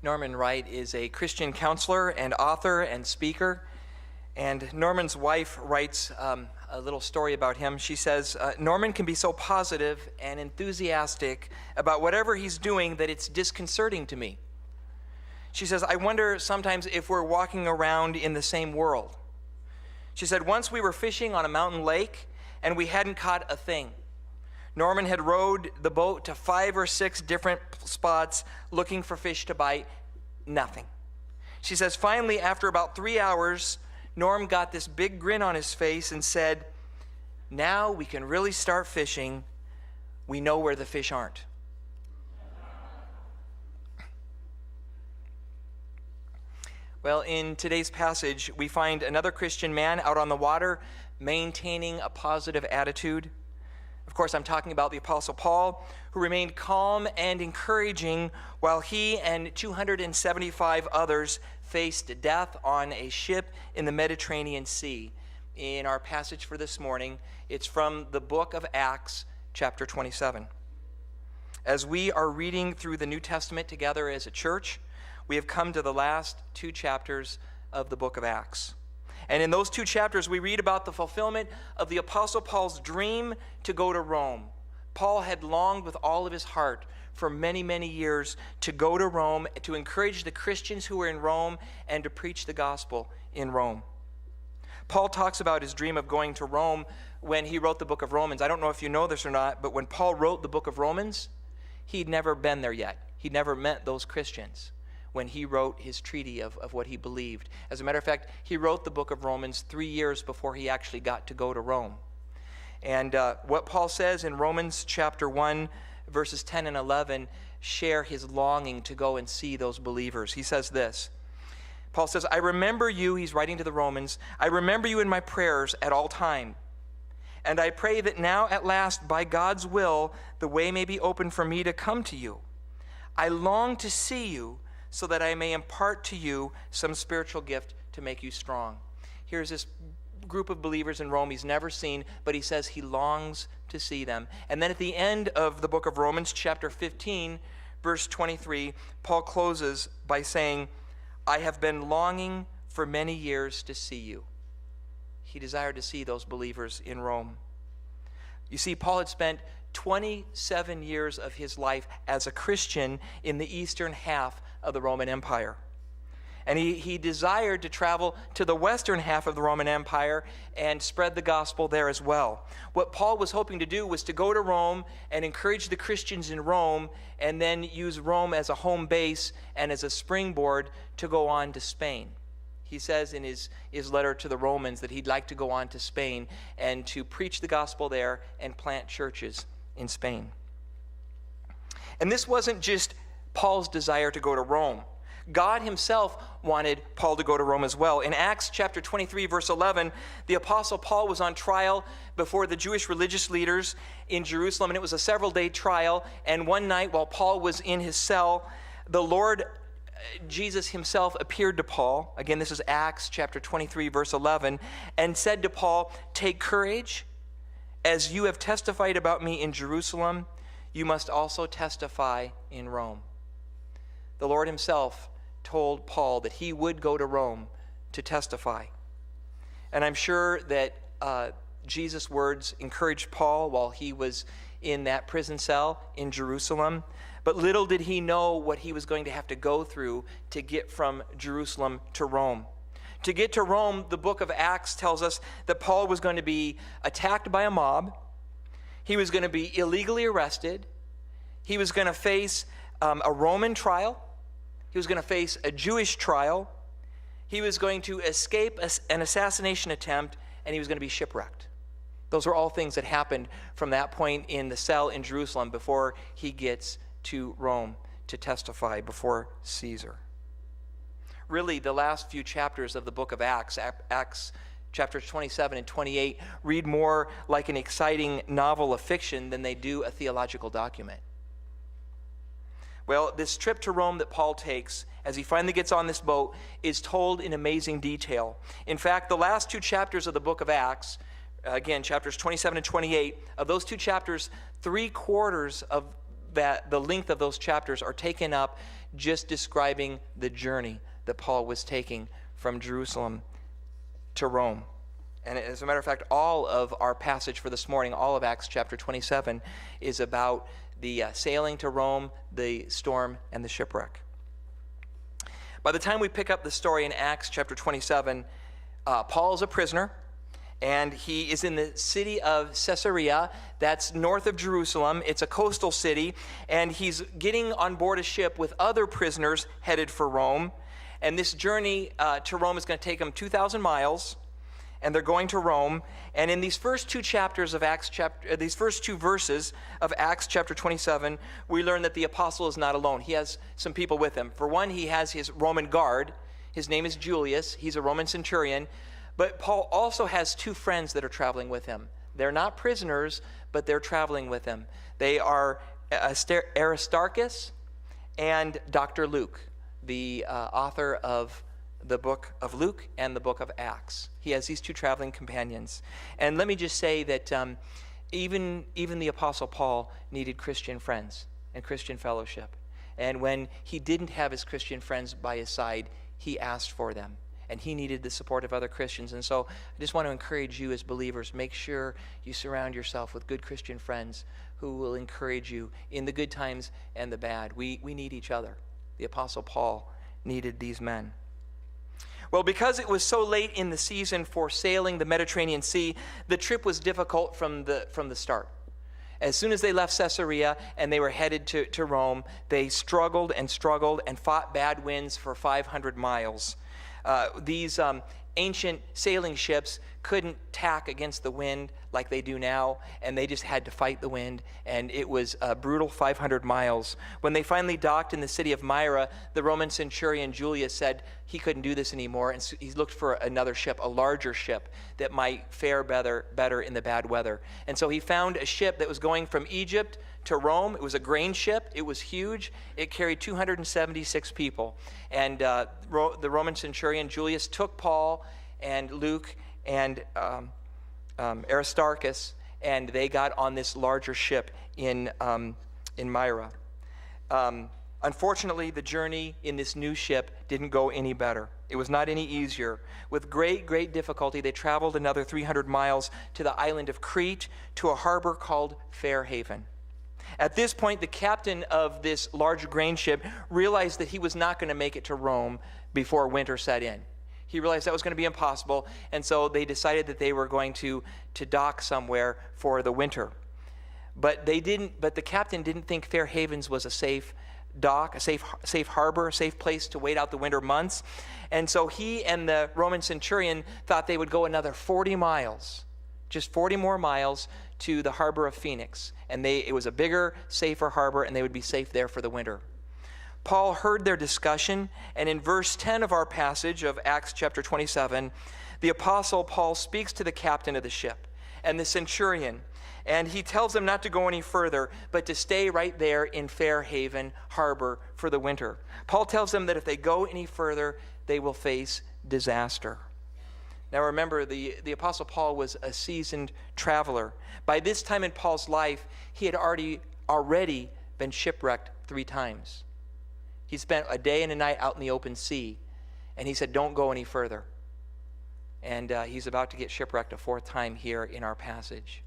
Norman Wright is a Christian counselor and author and speaker. And Norman's wife writes a little story about him. She says, Norman can be so positive and enthusiastic about whatever he's doing that it's disconcerting to me. She says, I wonder sometimes if we're walking around in the same world. She said, once we were fishing on a mountain lake and we hadn't caught a thing. Norman had rowed the boat to 5 or 6 different spots looking for fish to bite. Nothing. She says, finally, after about 3 hours, Norm got this big grin on his face and said, now we can really start fishing. We know where the fish aren't. Well, in today's passage, we find another Christian man out on the water maintaining a positive attitude. Of course, I'm talking about the Apostle Paul, who remained calm and encouraging while he and 275 others faced death on a ship in the Mediterranean Sea. In our passage for this morning, it's from the book of Acts, chapter 27. As we are reading through the New Testament together as a church, we have come to the last 2 chapters of the book of Acts. And in those 2 chapters, we read about the fulfillment of the Apostle Paul's dream to go to Rome. Paul had longed with all of his heart for many, many years to go to Rome, to encourage the Christians who were in Rome, and to preach the gospel in Rome. Paul talks about his dream of going to Rome when he wrote the book of Romans. I don't know if you know this or not, but when Paul wrote the book of Romans, he'd never been there yet. He'd never met those Christians when he wrote his treaty of what he believed. As a matter of fact, he wrote the book of Romans 3 years before he actually got to go to Rome. And what Paul says in Romans chapter 1, verses 10 and 11, share his longing to go and see those believers. He says this, Paul says, I remember you, he's writing to the Romans, I remember you in my prayers at all time. And I pray that now at last, by God's will, the way may be open for me to come to you. I long to see you, so that I may impart to you some spiritual gift to make you strong. Here's this group of believers in Rome he's never seen, but he says he longs to see them. And then at the end of the book of Romans, chapter 15, verse 23, Paul closes by saying, I have been longing for many years to see you. He desired to see those believers in Rome. You see, Paul had spent 27 years of his life as a Christian in the eastern half of the Roman Empire. And he desired to travel to the western half of the Roman Empire and spread the gospel there as well. What Paul was hoping to do was to go to Rome and encourage the Christians in Rome, and then use Rome as a home base and as a springboard to go on to Spain. He says in his letter to the Romans that he'd like to go on to Spain and to preach the gospel there and plant churches in Spain. And this wasn't just Paul's desire to go to Rome. God himself wanted Paul to go to Rome as well. In Acts chapter 23, verse 11, the Apostle Paul was on trial before the Jewish religious leaders in Jerusalem, and it was a several-day trial. And one night while Paul was in his cell, the Lord Jesus himself appeared to Paul. Again, this is Acts chapter 23, verse 11, and said to Paul, take courage. As you have testified about me in Jerusalem, you must also testify in Rome. The Lord himself told Paul that he would go to Rome to testify. And I'm sure that Jesus' words encouraged Paul while he was in that prison cell in Jerusalem. But little did he know what he was going to have to go through to get from Jerusalem to Rome. To get to Rome, the book of Acts tells us that Paul was going to be attacked by a mob. He was going to be illegally arrested. He was going to face a Roman trial. He was going to face a Jewish trial. He was going to escape an assassination attempt, and he was going to be shipwrecked. Those are all things that happened from that point in the cell in Jerusalem before he gets to Rome to testify before Caesar. Really, the last few chapters of the book of Acts, Acts chapters 27 and 28, read more like an exciting novel of fiction than they do a theological document. Well, this trip to Rome that Paul takes, as he finally gets on this boat, is told in amazing detail. In fact, the last 2 chapters of the book of Acts, again, chapters 27 and 28, of those 2 chapters, 3/4 of the length of those chapters are taken up just describing the journey that Paul was taking from Jerusalem to Rome. And as a matter of fact, all of our passage for this morning, all of Acts chapter 27, is about the sailing to Rome, the storm, and the shipwreck. By the time we pick up the story in Acts chapter 27, Paul is a prisoner, and he is in the city of Caesarea. That's north of Jerusalem. It's a coastal city, and he's getting on board a ship with other prisoners headed for Rome. And this journey to Rome is going to take them 2,000 miles, and they're going to Rome. And in these first two chapters of these first two verses of Acts chapter 27, we learn that the apostle is not alone. He has some people with him. For one, he has his Roman guard. His name is Julius. He's a Roman centurion. But Paul also has two friends that are traveling with him. They're not prisoners, but they're traveling with him. They are Aristarchus and Dr. Luke, the author of the book of Luke and the book of Acts. He has these two traveling companions. And let me just say that even the Apostle Paul needed Christian friends and Christian fellowship. And when he didn't have his Christian friends by his side, he asked for them. And he needed the support of other Christians. And so I just want to encourage you as believers, make sure you surround yourself with good Christian friends who will encourage you in the good times and the bad. We need each other. The Apostle Paul needed these men. Well, because it was so late in the season for sailing the Mediterranean Sea, the trip was difficult from the start. As soon as they left Caesarea and they were headed to Rome, they struggled and fought bad winds for 500 miles. These ancient sailing ships couldn't tack against the wind like they do now, and they just had to fight the wind, and it was a brutal 500 miles. When they finally docked in the city of Myra, the Roman centurion Julius said he couldn't do this anymore, and so he looked for another ship, a larger ship that might fare better in the bad weather. And so he found a ship that was going from Egypt to Rome. It was a grain ship. It was huge. It carried 276 people. And the Roman centurion Julius took Paul and Luke and Aristarchus, and they got on this larger ship in Myra. Unfortunately, the journey in this new ship didn't go any better. It was not any easier. With great difficulty, they traveled another 300 miles to the island of Crete, to a harbor called Fair Haven. At this point, the captain of this large grain ship realized that he was not going to make it to Rome before winter set in. He realized that was going to be impossible, and so they decided that they were going to dock somewhere for the winter. But the captain didn't think Fair Havens was a safe dock, a safe harbor, a safe place to wait out the winter months. And so he and the Roman centurion thought they would go another 40 miles, just 40 more miles to the harbor of Phoenix. And it was a bigger, safer harbor, and they would be safe there for the winter. Paul heard their discussion, and in verse 10 of our passage of Acts chapter 27, the apostle Paul speaks to the captain of the ship and the centurion, and he tells them not to go any further, but to stay right there in Fair Haven harbor for the winter. Paul tells them that if they go any further, they will face disaster. Now remember, the apostle Paul was a seasoned traveler. By this time in Paul's life, he had already been shipwrecked 3 times. He spent a day and a night out in the open sea, and he said, don't go any further. And he's about to get shipwrecked a 4th time here in our passage.